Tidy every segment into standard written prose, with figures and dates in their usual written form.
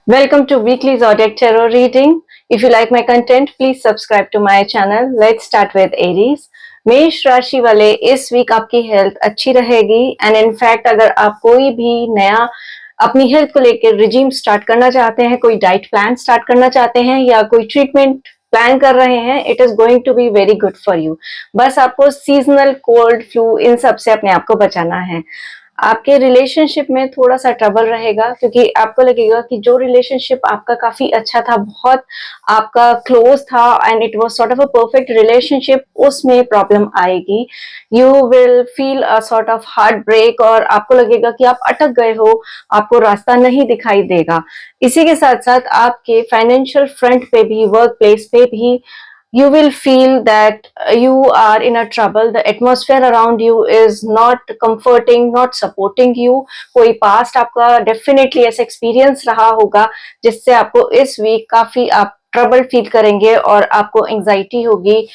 Welcome to weekly Zodiac Tarot reading. If you like my content, please subscribe to my channel. Let's start with Aries. मेष राशि वाले इस week आपकी health अच्छी रहेगी and in fact अगर आप कोई भी नया अपनी हेल्थ को लेकर रिजीम स्टार्ट करना चाहते हैं, कोई डाइट प्लान स्टार्ट करना चाहते हैं या कोई ट्रीटमेंट प्लान कर रहे हैं, it is going to be very good for you. बस आपको सीजनल कोल्ड फ्लू इन सब से अपने आप को बचाना है। आपके रिलेशनशिप में थोड़ा सा ट्रबल रहेगा क्योंकि आपको लगेगा कि जो रिलेशनशिप आपका काफी अच्छा था, बहुत आपका क्लोज था and it was sort of a perfect relationship, उसमें प्रॉब्लम आएगी। You will feel a sort of heart break और आपको लगेगा कि आप अटक गए हो, आपको रास्ता नहीं दिखाई देगा। इसी के साथ साथ आपके फाइनेंशियल फ्रंट पे भी, वर्क प्लेस पे भी you will feel that you are in a trouble. The atmosphere around you is not comforting, not supporting you. कोई past आपका definitely ऐसा experience रहा होगा जिससे आपको इस week काफी आप ट्रबल फील करेंगे और आपको एंजाइटी होगी।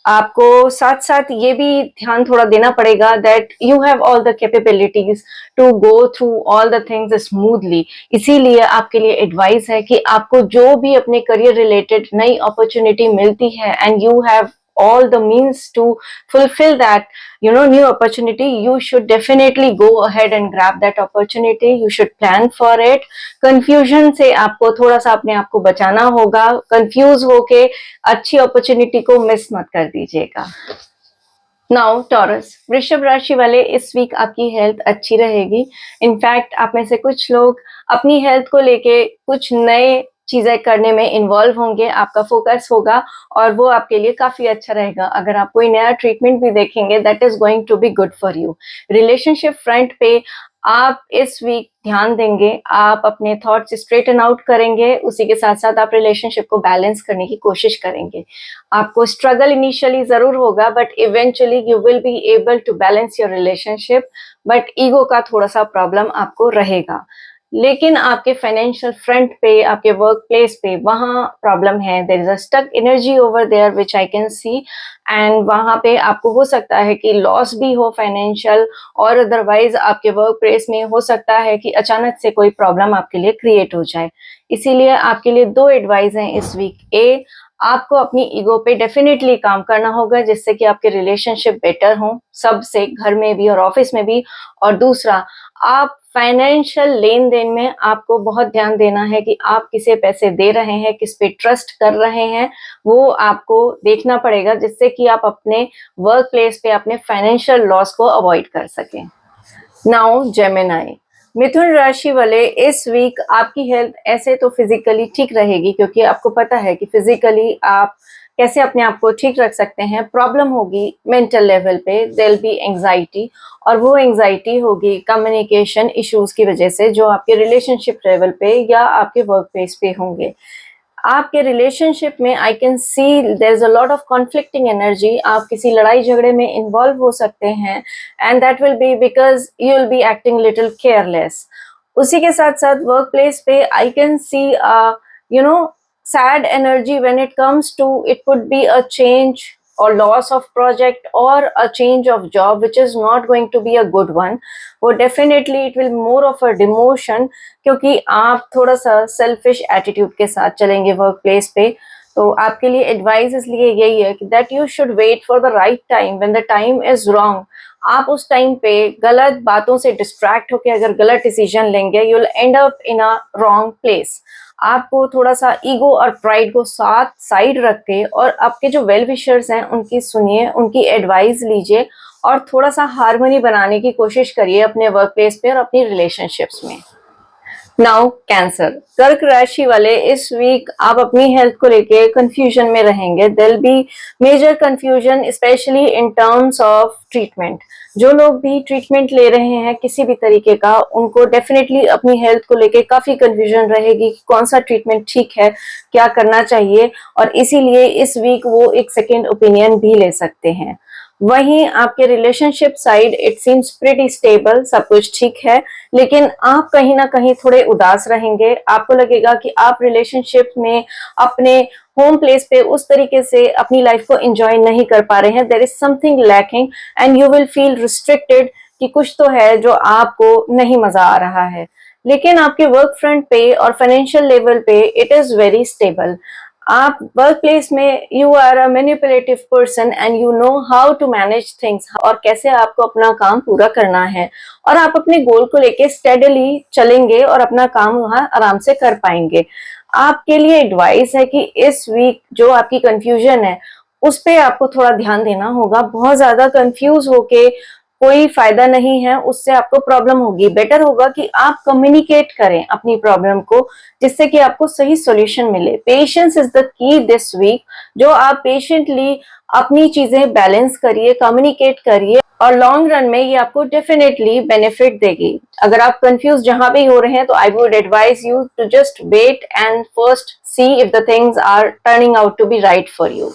आपको साथ साथ ये भी ध्यान थोड़ा देना पड़ेगा that you have all the capabilities to go through all the things smoothly. इसीलिए आपके लिए एडवाइस है कि आपको जो भी अपने करियर रिलेटेड नई अपॉर्चुनिटी मिलती है and you have all the means to fulfill that new opportunity, you should definitely go ahead and grab that opportunity. You should plan for it. confusion से आपको थोड़ा सा अपने आप को बचाना होगा। कंफ्यूज होके अच्छी अपॉर्चुनिटी को मिस मत कर दीजिएगा। नाउ टॉरस, वृषभ राशि वाले इस वीक आपकी हेल्थ अच्छी रहेगी। इनफैक्ट आप में से कुछ लोग अपनी हेल्थ को लेके कुछ नए चीजें करने में इन्वॉल्व होंगे, आपका फोकस होगा और वो आपके लिए काफी अच्छा रहेगा। अगर आप कोई नया ट्रीटमेंट भी देखेंगे, that is going to be good for you. Relationship front पे आप इस वीक ध्यान देंगे, आप अपने थॉट्स स्ट्रेटन आउट करेंगे, उसी के साथ साथ आप रिलेशनशिप को बैलेंस करने की कोशिश करेंगे। आपको स्ट्रगल इनिशियली जरूर होगा but eventually you will be able to balance your relationship. But ego का थोड़ा सा प्रॉब्लम आपको रहेगा। लेकिन आपके फाइनेंशियल फ्रंट पे, आपके वर्क प्लेस पे वहाँ प्रॉब्लम है। There is a stuck energy over there which I can see and वहाँ पे आपको हो सकता है कि लॉस भी हो फाइनेंशियल, और अदरवाइज आपके वर्क प्लेस में हो सकता है कि अचानक से कोई प्रॉब्लम आपके लिए क्रिएट हो जाए। इसीलिए आपके लिए दो एडवाइस हैं इस वीक। ए, आपको अपनी ईगो पे डेफिनेटली काम करना होगा जिससे कि आपके रिलेशनशिप बेटर हो सबसे, घर में भी और ऑफिस में भी। और दूसरा, आप फाइनेंशियल लेन देन में आपको बहुत ध्यान देना है कि आप किसे पैसे दे रहे हैं, किस पे ट्रस्ट कर रहे हैं, वो आपको देखना पड़ेगा जिससे कि आप अपने वर्क प्लेस पे अपने फाइनेंशियल लॉस को अवॉइड कर सकें। नाउ जेमिनी, मिथुन राशि वाले इस वीक आपकी हेल्थ ऐसे तो फिजिकली ठीक रहेगी क्योंकि आपको पता है कि फिजिकली आप कैसे अपने आप को ठीक रख सकते हैं। प्रॉब्लम होगी मेंटल लेवल पे, देयर विल बी एंजाइटी, और वो एंजाइटी होगी कम्युनिकेशन इश्यूज की वजह से जो आपके रिलेशनशिप लेवल पे या आपके वर्क प्लेस पे होंगे। आपके रिलेशनशिप में I can see there is a lot of conflicting energy. आप किसी लड़ाई झगड़े में इन्वॉल्व हो सकते हैं and that will be because you will be acting little careless. उसी के साथ साथ वर्क प्लेस पे I can see sad energy when it comes to, it could be a change or loss of project or a change of job which is not going to be a good one. वो definitely it will more of a demotion क्योंकि आप थोड़ा सा selfish attitude के साथ चलेंगे work place पे। तो आपके लिए एडवाइस इसलिए यही है कि that you should wait for the right time when the time is wrong। आप उस टाइम पे गलत बातों से डिस्ट्रैक्ट होकर अगर गलत डिसीजन लेंगे, you will and up in a wrong place. आपको थोड़ा सा ईगो और प्राइड को साथ साइड रख के और आपके जो वेल विशर्स हैं उनकी सुनिए, उनकी एडवाइस लीजिए और थोड़ा सा हार्मनी बनाने की कोशिश करिए अपने वर्क प्लेस पे और अपनी रिलेशनशिप्स में। नाउ कैंसर, कर्क राशि वाले इस वीक आप अपनी हेल्थ को लेके कंफ्यूजन में रहेंगे। There will be major confusion specially in terms of treatment. जो लोग भी ट्रीटमेंट ले रहे हैं किसी भी तरीके का, उनको डेफिनेटली अपनी हेल्थ को लेके काफी कंफ्यूजन रहेगी कि कौन सा ट्रीटमेंट ठीक है, क्या करना चाहिए, और इसीलिए इस वीक वो एक सेकेंड ओपिनियन भी ले सकते हैं। वहीं आपके relationship side it seems pretty stable, सब कुछ ठीक है, लेकिन आप कहीं ना कहीं थोड़े उदास रहेंगे। आपको लगेगा कि आप रिलेशनशिप में अपने होम प्लेस पे उस तरीके से अपनी लाइफ को एंजॉय नहीं कर पा रहे हैं। There is something lacking and you will feel restricted कि कुछ तो है जो आपको नहीं मजा आ रहा है। लेकिन आपके वर्क फ्रंट पे और फाइनेंशियल लेवल पे इट इज वेरी स्टेबल। आप वर्क प्लेस में you are a manipulative person and you know how to manage things, और कैसे आपको अपना काम पूरा करना है, और आप अपने गोल को लेके स्टेडली चलेंगे और अपना काम वहां आराम से कर पाएंगे। आपके लिए एडवाइस है कि इस वीक जो आपकी कंफ्यूजन है उस पे आपको थोड़ा ध्यान देना होगा। बहुत ज्यादा कंफ्यूज होके कोई फायदा नहीं है, उससे आपको प्रॉब्लम होगी। बेटर होगा कि आप कम्युनिकेट करें अपनी प्रॉब्लम को, जिससे कि आपको सही सॉल्यूशन मिले। Patience is the key this week. जो आप पेशेंटली अपनी चीजें बैलेंस करिए, कम्युनिकेट करिए, और लॉन्ग रन में ये आपको डेफिनेटली बेनिफिट देगी। अगर आप कंफ्यूज जहां भी हो रहे हैं तो I would advise you to just wait and first see if the things are turning out to be right for you.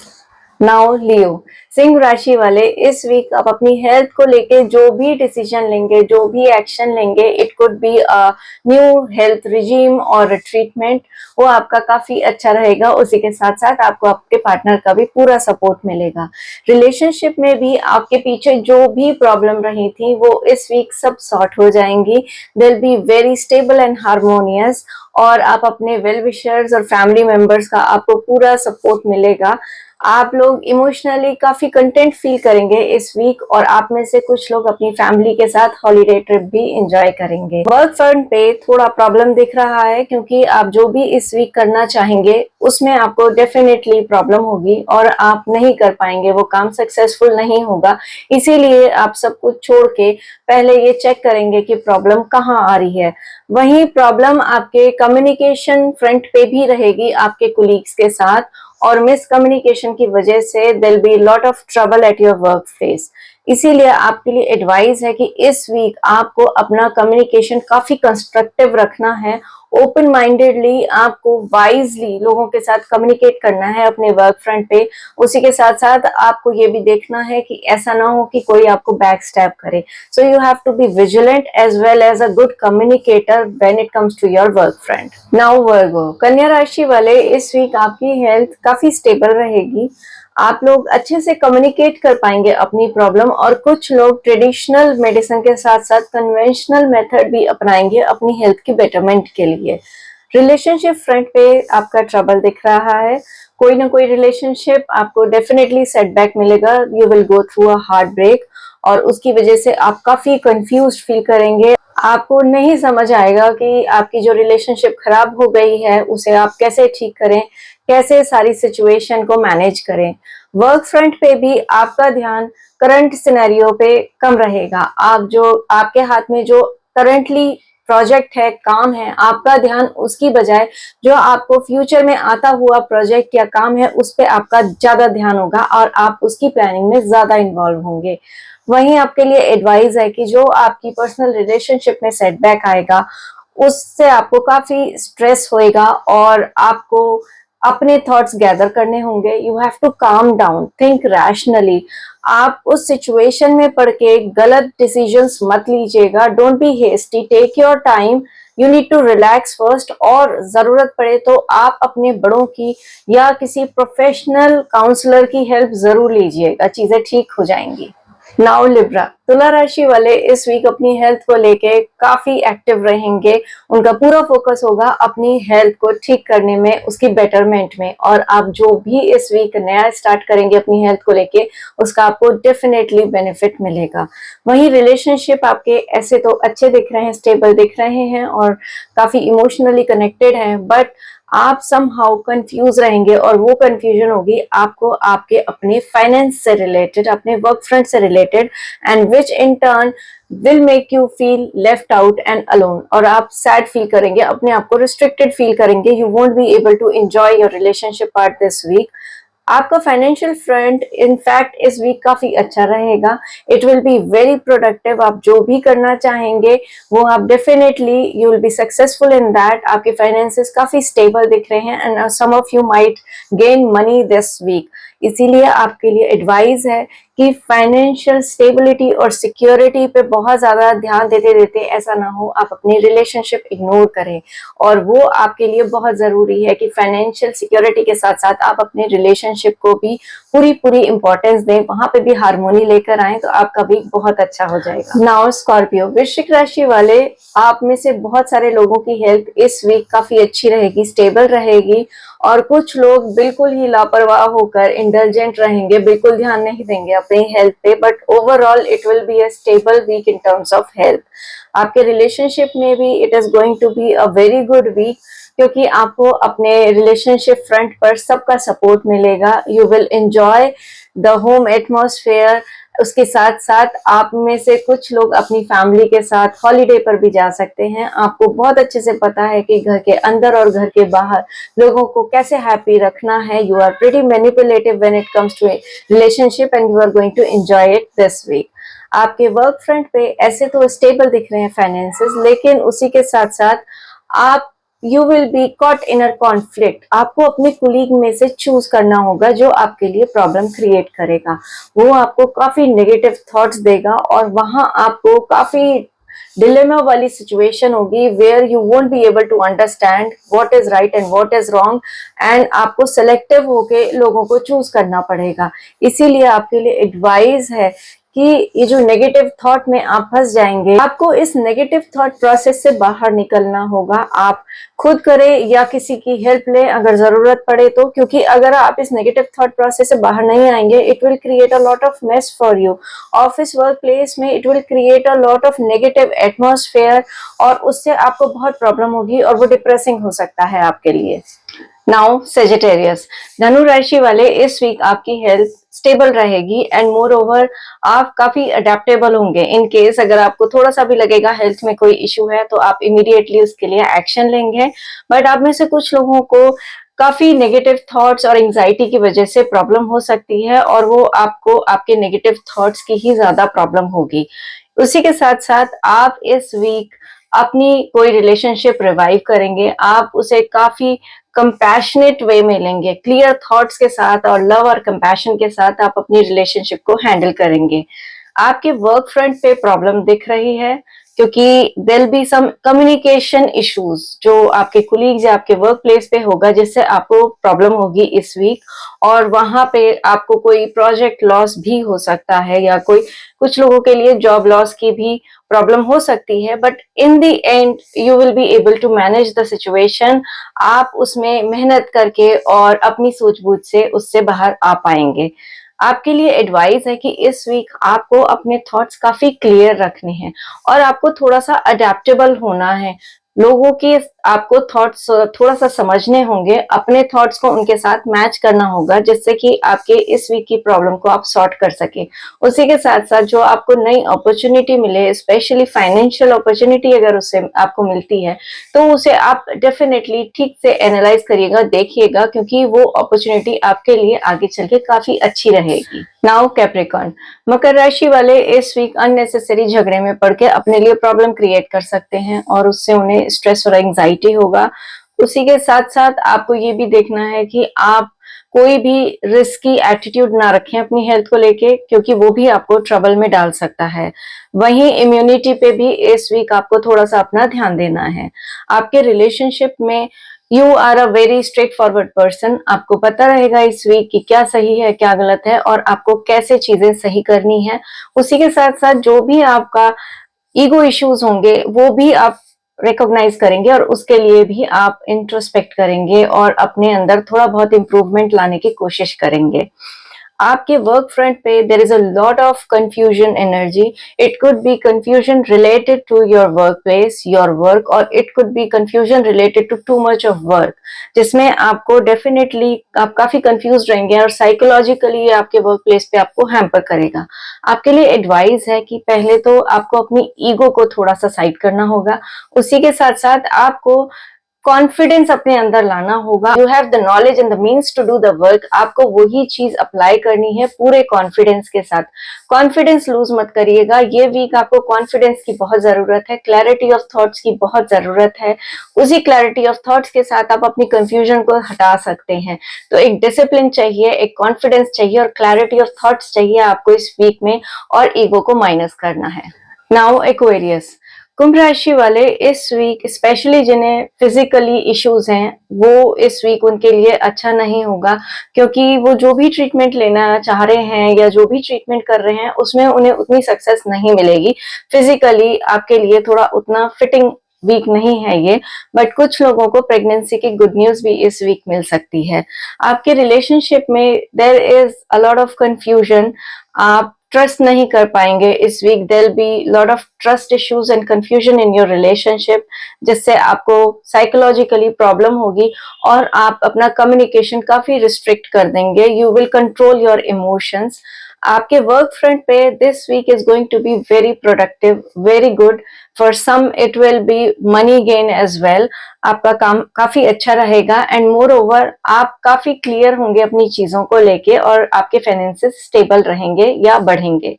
Now Leo, सिंह राशि वाले, इस वीक आप अपनी हेल्थ को लेके जो भी डिसीजन लेंगे, जो भी एक्शन लेंगे, it could be a new health regime और ट्रीटमेंट, वो आपका काफी अच्छा रहेगा। उसी के साथ साथ आपको आपके पार्टनर का भी पूरा सपोर्ट मिलेगा। रिलेशनशिप में भी आपके पीछे जो भी प्रॉब्लम रही थी वो इस वीक सब सॉर्ट हो जाएंगी। They will be very stable and harmonious, और आप अपने वेल विशर्स और फैमिली मेंबर्स का आपको पूरा सपोर्ट मिलेगा। आप लोग इमोशनली काफी कंटेंट फील करेंगे इस वीक, और आप में से कुछ लोग अपनी फैमिली के साथ हॉलीडे ट्रिप भी एंजॉय करेंगे। वर्क फ्रंट पे थोड़ा प्रॉब्लम दिख रहा है, क्योंकि आप जो भी इस वीक करना चाहेंगे उसमें आपको डेफिनेटली प्रॉब्लम होगी और आप नहीं कर पाएंगे, वो काम सक्सेसफुल नहीं होगा। इसीलिए आप सब कुछ छोड़ के पहले ये चेक करेंगे कि प्रॉब्लम कहाँ आ रही है। वहीं प्रॉब्लम आपके कम्युनिकेशन फ्रंट पे भी रहेगी आपके कुलीग्स के साथ, और मिसकम्युनिकेशन की वजह से there be lot of trouble at your work place. इसीलिए आपके लिए एडवाइस है कि इस वीक आपको अपना कम्युनिकेशन काफी कंस्ट्रक्टिव रखना है। ओपन माइंडेडली आपको वाइजली लोगों के साथ कम्युनिकेट करना है अपने वर्क फ्रंट पे। उसी के साथ साथ आपको ये भी देखना है कि ऐसा ना हो कि कोई आपको बैक स्टैब करे। So you have to be vigilant as well as a good communicator when it comes to your work front. Now Virgo, कन्या राशि वाले, इस वीक आपकी हेल्थ काफी स्टेबल रहेगी। आप लोग अच्छे से कम्युनिकेट कर पाएंगे अपनी प्रॉब्लम, और कुछ लोग ट्रेडिशनल मेडिसिन के साथ साथ कन्वेंशनल मेथड भी अपनाएंगे अपनी हेल्थ की बेटरमेंट के लिए। रिलेशनशिप फ्रंट पे आपका ट्रबल दिख रहा है। कोई ना कोई रिलेशनशिप आपको डेफिनेटली सेटबैक मिलेगा। You will go through a heart break, और उसकी वजह से आप काफी कंफ्यूज फील करेंगे। आपको नहीं समझ आएगा कि आपकी जो रिलेशनशिप खराब हो गई है उसे आप कैसे ठीक करें, कैसे सारी सिचुएशन को मैनेज करें। वर्क फ्रंट पे भी आपका ध्यान करंट सिनेरियो पे कम रहेगा। आप जो आपके हाथ में जो करंटली प्रोजेक्ट है, काम है, आपका ध्यान उसकी बजाय जो आपको फ्यूचर में आता हुआ प्रोजेक्ट या काम है उस पे आपका ज्यादा ध्यान होगा, और आप उसकी प्लानिंग में ज्यादा इन्वॉल्व होंगे। वहीं आपके लिए एडवाइस है कि जो आपकी पर्सनल रिलेशनशिप में सेटबैक आएगा उससे आपको काफी स्ट्रेस होएगा, और आपको अपने थॉट्स गैदर करने होंगे। You have to calm down, think rationally. आप उस सिचुएशन में पड़ के गलत डिसीजंस मत लीजिएगा। Don't be hasty, take your time, you need to relax first, और जरूरत पड़े तो आप अपने बड़ों की या किसी प्रोफेशनल काउंसलर की हेल्प जरूर लीजिएगा, चीजें ठीक हो जाएंगी। नाउ लिब्रा, तुला राशि वाले इस वीक अपनी हेल्थ को लेके काफी एक्टिव रहेंगे। उनका पूरा फोकस होगा अपनी हेल्थ को ठीक करने में, उसकी बेटरमेंट में, और आप जो भी इस वीक नया स्टार्ट करेंगे अपनी हेल्थ को लेके उसका आपको डेफिनेटली बेनिफिट मिलेगा। वहीं रिलेशनशिप आपके ऐसे तो अच्छे दिख रहे हैं, स्टेबल दिख रहे हैं और काफी इमोशनली कनेक्टेड हैं, बट आप समहाउ कंफ्यूज रहेंगे, और वो कंफ्यूजन होगी आपको आपके अपने फाइनेंस से रिलेटेड, अपने वर्क फ्रंट से related, and which in turn will make you feel left out and alone, और आप सैड फील करेंगे, अपने आप को रिस्ट्रिक्टेड फील करेंगे। You won't be able to enjoy your relationship part this week. आपका फाइनेंशियल फ्रंट इनफैक्ट इस वीक काफी अच्छा रहेगा। It will be very productive. आप जो भी करना चाहेंगे वो आप definitely you will be successful in that. आपके फाइनेंसेस काफी स्टेबल दिख रहे हैं, and some of you might gain money this week. इसीलिए आपके लिए एडवाइस है कि फाइनेंशियल स्टेबिलिटी और सिक्योरिटी पे बहुत ज़्यादा ध्यान देते देते ऐसा ना हो आप अपनी रिलेशनशिप इग्नोर करें। और वो आपके लिए बहुत ज़रूरी है कि फाइनेंशियल सिक्योरिटी के साथ साथ आप अपने रिलेशनशिप को भी पूरी पूरी इंपॉर्टेंस दें, वहां पे भी हार्मोनी लेकर आए तो आपका भी बहुत अच्छा हो जाएगा। नाउ स्कॉर्पियो, वृश्चिक राशि वाले, आप में से बहुत सारे लोगों की हेल्थ इस वीक काफी अच्छी रहेगी, स्टेबल रहेगी, और कुछ लोग बिल्कुल ही लापरवाह होकर इंडल्जेंट रहेंगे, बिल्कुल ध्यान नहीं देंगे अपनी हेल्थ पे, but overall it will be a stable week in terms of health. आपके रिलेशनशिप में भी it is going to be a very good week, क्योंकि आपको अपने रिलेशनशिप फ्रंट पर सबका सपोर्ट मिलेगा। You will enjoy the home atmosphere. उसके साथ साथ आप में से कुछ लोग अपनी फैमिली के साथ हॉलीडे पर भी जा सकते हैं। आपको बहुत अच्छे से पता है कि घर के अंदर और घर के बाहर लोगों को कैसे हैप्पी रखना है। You are pretty manipulative when it comes to a relationship and you are going to enjoy it this week. आपके वर्क फ्रंट पे ऐसे तो स्टेबल दिख रहे हैं फाइनेंसेस, लेकिन उसी के साथ साथ आप you will be caught in a conflict. आपको अपने कुलीग में से चूज करना होगा जो आपके लिए प्रॉब्लम क्रिएट करेगा। वो आपको काफी नेगेटिव थॉट्स देगा और वहां आपको काफी डिलेमा वाली सिचुएशन होगी where you won't be able to understand what is right and what is wrong, and आपको सेलेक्टिव होके लोगों को चूज करना पड़ेगा। इसीलिए आपके लिए एडवाइस है कि ये जो नेगेटिव थॉट में आप फंस जाएंगे, आपको इस नेगेटिव थॉट प्रोसेस से बाहर निकलना होगा। आप खुद करें या किसी की हेल्प लें अगर जरूरत पड़े तो, क्योंकि अगर आप इस नेगेटिव थॉट प्रोसेस से बाहर नहीं आएंगे, it will create a lot of mess for you. Office work place में it will create a lot of negative atmosphere, और उससे आपको बहुत प्रॉब्लम होगी और वो डिप्रेसिंग हो सकता है आपके लिए। नाउ सेजिटेरियस, धनु राशि वाले, इस वीक आपकी हेल्थ स्टेबल रहेगी एंड मोर ओवर आप काफी अडेप्टेबल होंगे। इन केस अगर आपको थोड़ा सा भी लगेगा हेल्थ में कोई इश्यू है तो आप इमीडिएटली उसके लिए एक्शन लेंगे। बट आप में से कुछ लोगों को काफी नेगेटिव थॉट्स और एंजाइटी की वजह से प्रॉब्लम हो सकती है, और वो आपको आपके नेगेटिव थॉट्स की ही ज्यादा प्रॉब्लम होगी। उसी के साथ साथ आप इस वीक अपनी कोई रिलेशनशिप रिवाइव करेंगे, आप उसे काफी कंपैशनेट वे में लेंगे, क्लियर थॉट्स के साथ और लव और कंपैशन के साथ आप अपनी रिलेशनशिप को हैंडल करेंगे। आपके वर्क फ्रंट पे प्रॉब्लम दिख रही है, क्योंकि there be some communication issues जो आपके कुलीग्स या आपके वर्क प्लेस पे होगा, जिससे आपको प्रॉब्लम होगी इस वीक, और वहां पे आपको कोई प्रोजेक्ट लॉस भी हो सकता है, या कोई कुछ लोगों के लिए जॉब लॉस की भी प्रॉब्लम हो सकती है। But in the end you will be able to manage the situation. आप उसमें मेहनत करके और अपनी सूझबूझ से उससे बाहर आ पाएंगे। आपके लिए एडवाइस है कि इस वीक आपको अपने थॉट्स काफी क्लियर रखने हैं और आपको थोड़ा सा अडेप्टेबल होना है। लोगों की आपको थॉट्स थोड़ा सा समझने होंगे, अपने थॉट्स को उनके साथ मैच करना होगा, जिससे कि आपके इस वीक की प्रॉब्लम को आप सॉर्ट कर सके। उसी के साथ साथ जो आपको नई अपॉर्चुनिटी मिले, स्पेशली फाइनेंशियल अपॉर्चुनिटी अगर उससे आपको मिलती है, तो उसे आप डेफिनेटली ठीक से एनालाइज करिएगा, देखिएगा, क्योंकि वो अपॉर्चुनिटी आपके लिए आगे चल के काफी अच्छी रहेगी। नाउ कैप्रिकॉर्न, मकर राशि वाले इस वीक अननेसेसरी झगड़े में पड़ के अपने लिए प्रॉब्लम क्रिएट कर सकते हैं और उससे उन्हें स्ट्रेस और एंजाइटी होगा। उसी के साथ साथ आपको ये भी देखना है कि आप कोई भी रिस्की एटीट्यूड ना रखें अपनी हेल्थ को लेके, क्योंकि वो भी आपको ट्रबल में डाल सकता है। वहीं इम्यूनिटी पे भी इस वीक आपको थोड़ा सा अपना ध्यान देना है। आपके रिलेशनशिप में you are a very straightforward person. आपको पता रहेगा इस वीक कि क्या सही है क्या गलत है और आपको कैसे चीजें सही करनी है। उसी के साथ साथ जो भी आपका ईगो इश्यूज होंगे वो भी आप रिकॉग्नाइज करेंगे और उसके लिए भी आप इंट्रोस्पेक्ट करेंगे और अपने अंदर थोड़ा बहुत इंप्रूवमेंट लाने की कोशिश करेंगे। आपके वर्क फ्रंट पे there is a lot of confusion energy. It could be confusion related to your work place, your work, और it could be confusion related to too much of work, जिसमें आपको definitely आप काफी confuse रहेंगे और psychologically आपके work place पे आपको हैम्पर करेगा। आपके लिए एडवाइस है कि पहले तो आपको अपनी ईगो को थोड़ा सा साइड करना होगा। उसी के साथ साथ आपको कॉन्फिडेंस अपने अंदर लाना होगा। You have the knowledge and the means to do the work. आपको वही चीज अप्लाई करनी है पूरे कॉन्फिडेंस के साथ। कॉन्फिडेंस लूज मत करिएगा। ये वीक आपको कॉन्फिडेंस की बहुत जरूरत है, क्लैरिटी ऑफ थॉट्स की बहुत जरूरत है। उसी क्लैरिटी ऑफ थॉट्स के साथ आप अपनी कंफ्यूजन को हटा सकते हैं। तो एक डिसिप्लिन चाहिए, एक कॉन्फिडेंस चाहिए और क्लैरिटी ऑफ थॉट्स चाहिए आपको इस वीक में, और ईगो को माइनस करना है। नाउ एक्वेरियस, कुंभ राशि वाले इस वीक स्पेशली जिन्हें फिजिकली इश्यूज हैं, वो इस वीक उनके लिए अच्छा नहीं होगा, क्योंकि वो जो भी ट्रीटमेंट लेना चाह रहे हैं या जो भी ट्रीटमेंट कर रहे हैं उसमें उन्हें उतनी सक्सेस नहीं मिलेगी। फिजिकली आपके लिए थोड़ा उतना फिटिंग वीक नहीं है ये, बट कुछ लोगों को प्रेगनेंसी की गुड न्यूज भी इस वीक मिल सकती है। आपके रिलेशनशिप में there is a lot of confusion. आप ट्रस्ट नहीं कर पाएंगे इस week. There be lot of trust issues and confusion in your relationship, जिससे आपको साइकोलॉजिकली प्रॉब्लम होगी और आप अपना कम्युनिकेशन काफी रिस्ट्रिक्ट कर देंगे। You will control your emotions. आपके वर्क फ्रंट पे this week is going to be very productive, very good. For some it will be money gain as well. आपका काम काफी अच्छा रहेगा एंड मोर ओवर आप काफी क्लियर होंगे अपनी चीजों को लेके, और आपके फाइनेंसेस स्टेबल रहेंगे या बढ़ेंगे।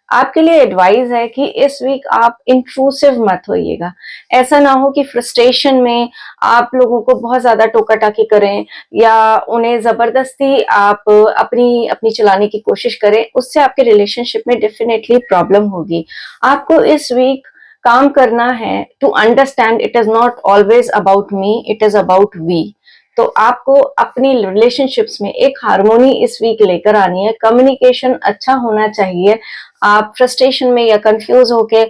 आपके लिए एडवाइस है कि इस वीक आप इंट्रूसिव मत होइएगा। ऐसा ना हो कि फ्रस्ट्रेशन में आप लोगों को बहुत ज्यादा टोका टाकी करें या उन्हें जबरदस्ती आप अपनी अपनी चलाने की कोशिश करें। उससे आपके रिलेशनशिप में डेफिनेटली प्रॉब्लम होगी। आपको इस वीक काम करना है to understand it is not always about me, it is about we. तो आपको अपनी रिलेशनशिप्स में एक हार्मोनी इस वीक लेकर आनी है। कम्युनिकेशन अच्छा होना चाहिए। आप फ्रस्ट्रेशन में या कंफ्यूज होके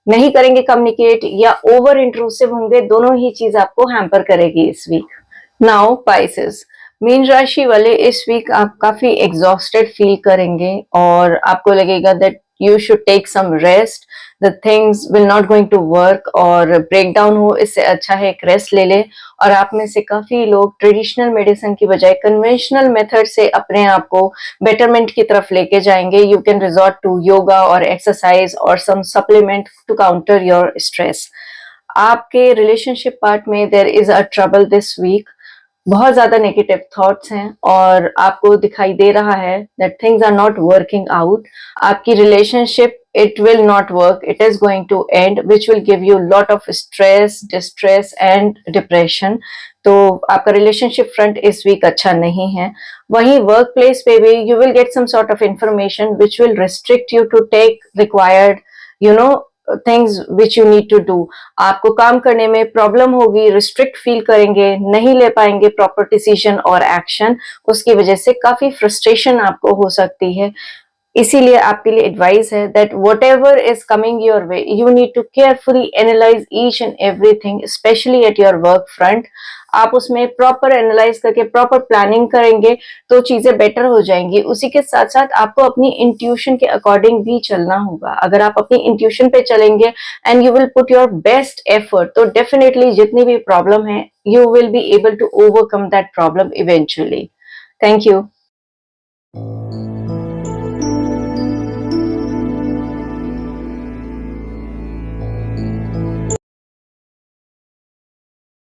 नहीं करेंगे कम्युनिकेट, या ओवर इंट्रूसिव होंगे, दोनों ही चीज आपको हैम्पर करेगी इस वीक। नाउ पाइसेस, मीन राशि वाले इस वीक आप काफी एग्जॉस्टेड फील करेंगे और आपको लगेगा that you should take some rest, the things will not going to work और ब्रेक डाउन हो। इससे अच्छा है एक रेस्ट ले ले। और आप में से काफी लोग ट्रेडिशनल मेडिसिन की बजाय कन्वेंशनल मेथड से अपने आप को बेटरमेंट की तरफ लेके जाएंगे। You can resort to yoga और एक्सरसाइज और some supplement to counter your stress. आपके रिलेशनशिप पार्ट में there is a trouble this week. बहुत ज्यादा नेगेटिव थॉट्स हैं और आपको दिखाई दे रहा है that things are not working out. आपकी relationship it will not work, it is going to end, which will give you lot of stress, distress and depression. तो आपका रिलेशनशिप फ्रंट इस वीक अच्छा नहीं है। वहीं वर्क प्लेस पे भी you will get some sort of information which will restrict you to take required things which you need to do. आपको काम करने में प्रॉब्लम होगी, रिस्ट्रिक्ट फील करेंगे, नहीं ले पाएंगे प्रॉपर डिसीजन और एक्शन। उसकी वजह से काफी फ्रस्ट्रेशन आपको हो सकती है। इसीलिए आपके लिए एडवाइस है that whatever is coming your way, you need to carefully analyse each and everything, specially at your work front. आप उसमें प्रॉपर एनालाइज करके प्रॉपर प्लानिंग करेंगे तो चीजें बेटर हो जाएंगी। उसी के साथ साथ आपको अपनी इंट्यूशन के अकॉर्डिंग भी चलना होगा। अगर आप अपनी इंट्यूशन पे चलेंगे and you will put your best effort, तो डेफिनेटली जितनी भी प्रॉब्लम है you will be able to overcome that problem eventually. Thank you.